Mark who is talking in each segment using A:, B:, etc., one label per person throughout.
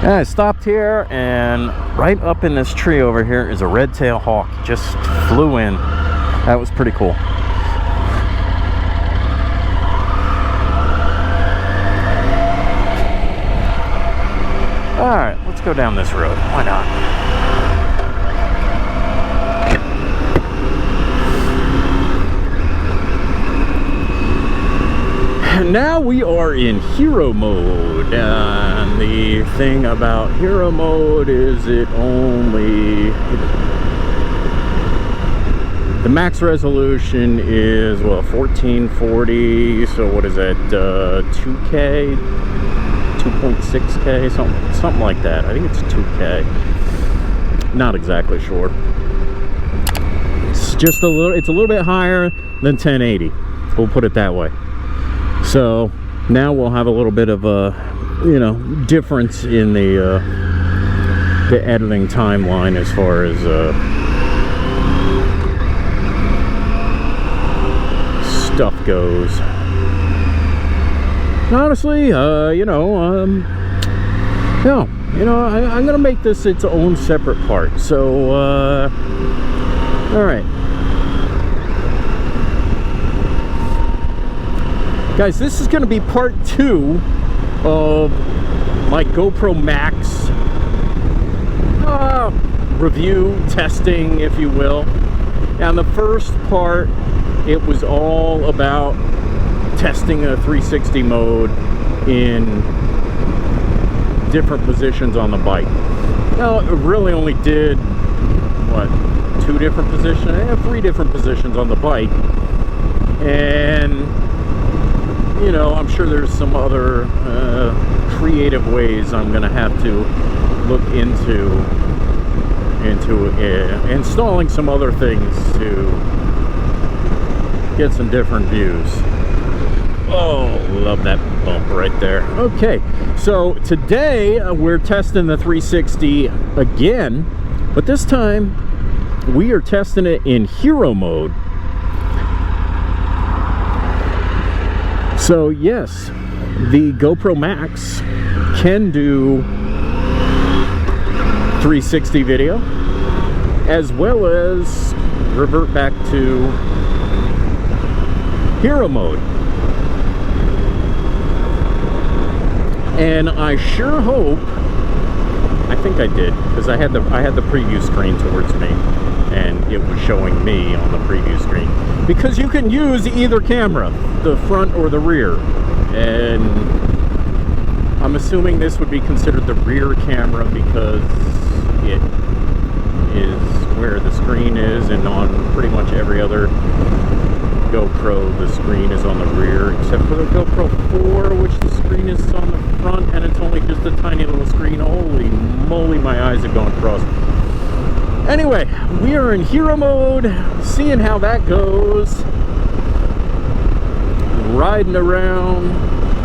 A: And I stopped here, and right up in this tree over here is a red-tailed hawk. Just flew in. That was pretty cool. Alright, let's go down this road. Why not? Now we are in hero mode, and the thing about hero mode is the max resolution is, well, 1440, so what is that, 2K, 2.6K, something like that. I think it's 2K, not exactly sure. It's just a little bit higher than 1080, we'll put it that way. So now we'll have a little bit of a, difference in the editing timeline as far as stuff goes. Honestly, I'm gonna make this its own separate part. So, all right. Guys, this is going to be part 2 of my GoPro MAX review, testing, if you will. Now, the first part, it was all about testing a 360 mode in different positions on the bike. Now, it really only did, what, 2 different positions? 3 different positions on the bike. And I'm sure there's some other creative ways I'm gonna have to look into installing some other things to get some different views. Oh, love that bump right there. Okay, so today we're testing the 360 again, but this time we are testing it in hero mode. So yes, the GoPro MAX can do 360 video, as well as revert back to hero mode. And I sure hope, I think I did, because I had the preview screen towards me, and it was showing me on the preview screen. Because you can use either camera, the front or the rear, and I'm assuming this would be considered the rear camera because it is where the screen is, and on pretty much every other GoPro the screen is on the rear, except for the GoPro 4, which the screen is on the front, and it's only just a tiny little screen. Holy moly, my eyes are going cross. Anyway, we are in hero mode, seeing how that goes. Riding around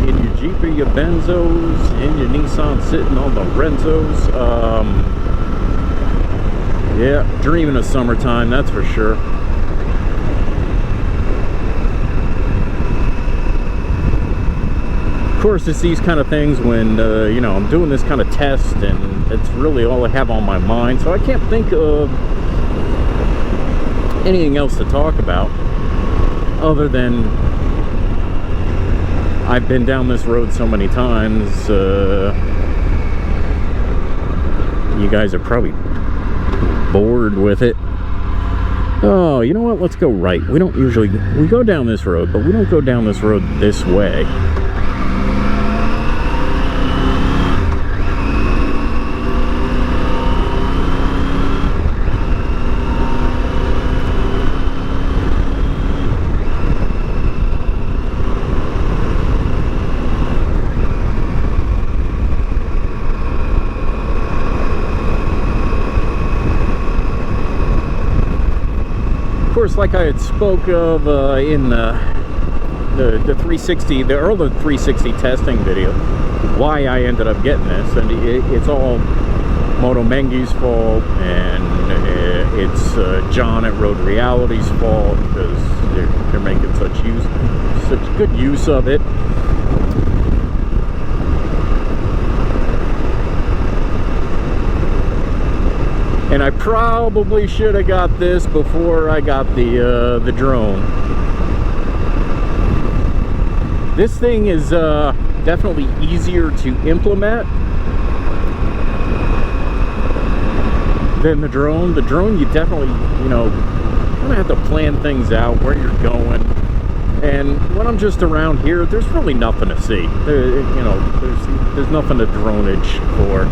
A: in your Jeep or your Benzos, in your Nissan, sitting on the Renzos. Yeah, dreaming of summertime, that's for sure. Of course, it's these kind of things when, I'm doing this kind of test, and it's really all I have on my mind, so I can't think of anything else to talk about other than I've been down this road so many times. You guys are probably bored with it. Oh, you know what? Let's go right. We go down this road, but we don't go down this road this way. Like I had spoke of in the 360, the earlier 360 testing video, why I ended up getting this, and it's all Moto Mengi's fault, and it's John at Road Reality's fault, because they're making such good use of it. I probably should have got this before I got the drone. This thing is definitely easier to implement than the drone. The drone, you definitely, you know, kind of have to plan things out, where you're going. And when I'm just around here, there's really nothing to see. You know, there's nothing to droneage for.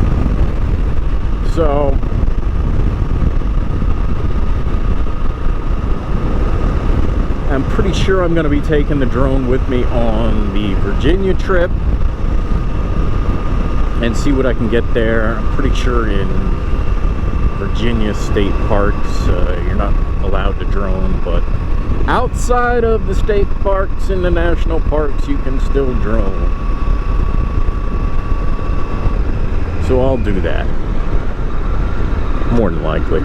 A: So I'm pretty sure I'm going to be taking the drone with me on the Virginia trip and see what I can get there. I'm pretty sure in Virginia state parks you're not allowed to drone, but outside of the state parks and the national parks you can still drone. So I'll do that, more than likely.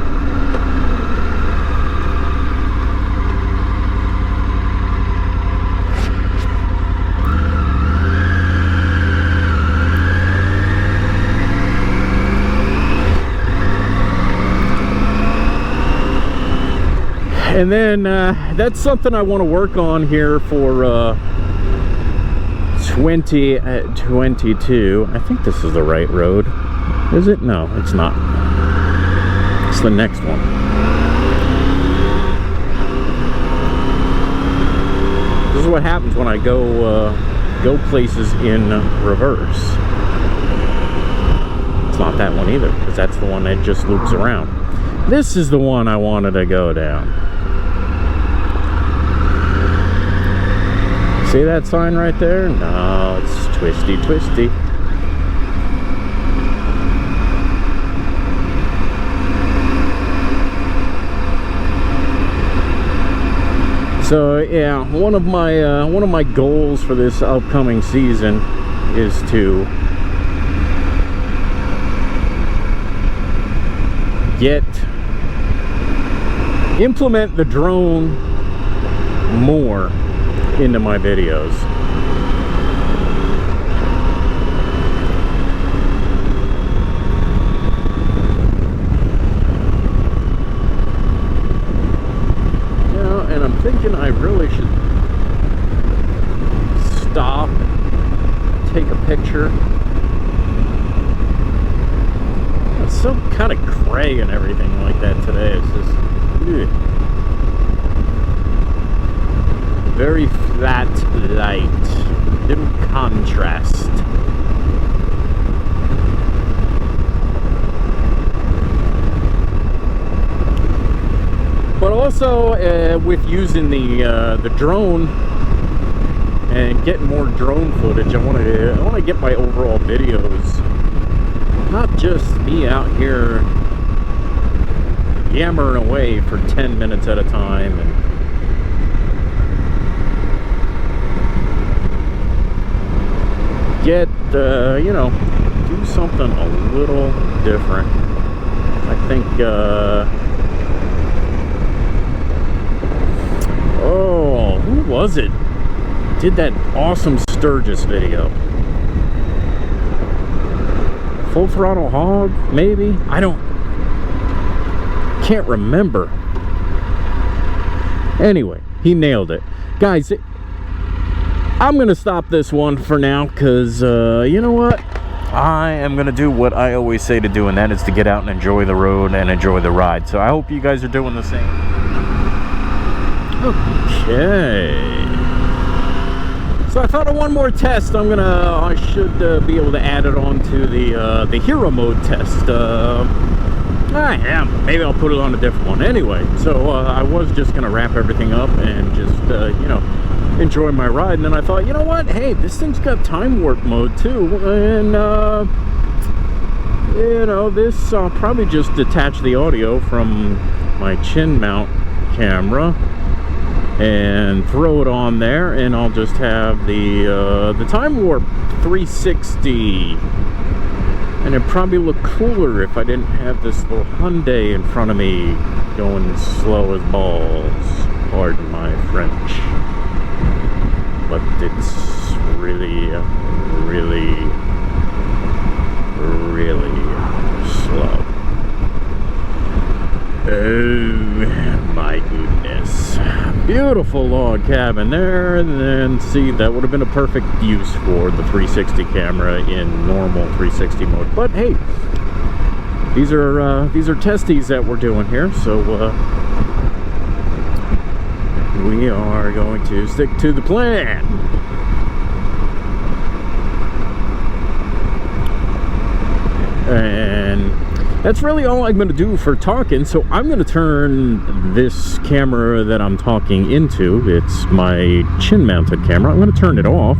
A: And then that's something I want to work on here for 2022. I think this is the right road. Is it? No, it's not. It's the next one. This is what happens when I go places in reverse. It's not that one either, because that's the one that just loops around. This is the one I wanted to go down. See that sign right there? No, it's twisty, twisty. So yeah, one of my goals for this upcoming season is to implement the drone more into my videos. You know, and I'm thinking I really should stop, take a picture. It's so kind of gray and everything like that today. It's just very flat light, little contrast. But also with using the drone and getting more drone footage, I want to get my overall videos, not just me out here yammering away for 10 minutes at a time and get you know, do something a little different. I think oh, who was it did that awesome Sturgis video? Full Throttle Hog, maybe? I can't remember. Anyway, he nailed it. Guys, I'm gonna stop this one for now, because you know what, I am gonna do what I always say to do, and that is to get out and enjoy the road and enjoy the ride. So I hope you guys are doing the same. Okay, so I thought of one more test. I should be able to add it on to the hero mode test. Maybe I'll put it on a different one. Anyway, so I was just gonna wrap everything up and just you know, enjoy my ride, and then I thought, you know what, hey, this thing's got time warp mode too, and you know, this, I'll probably just detach the audio from my chin mount camera and throw it on there, and I'll just have the time warp 360, and it'd probably look cooler if I didn't have this little Hyundai in front of me going slow as balls, pardon my French, but it's really slow. beautiful log cabin there. And then see, that would have been a perfect use for the 360 camera in normal 360 mode. But hey, these are testies that we're doing here, so we are going to stick to the plan. And that's really all I'm going to do for talking. So I'm going to turn this camera that I'm talking into, it's my chin mounted camera, I'm going to turn it off,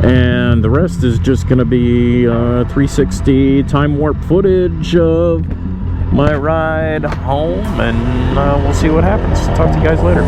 A: and the rest is just going to be 360 time warp footage of my ride home, and we'll see what happens. Talk to you guys later.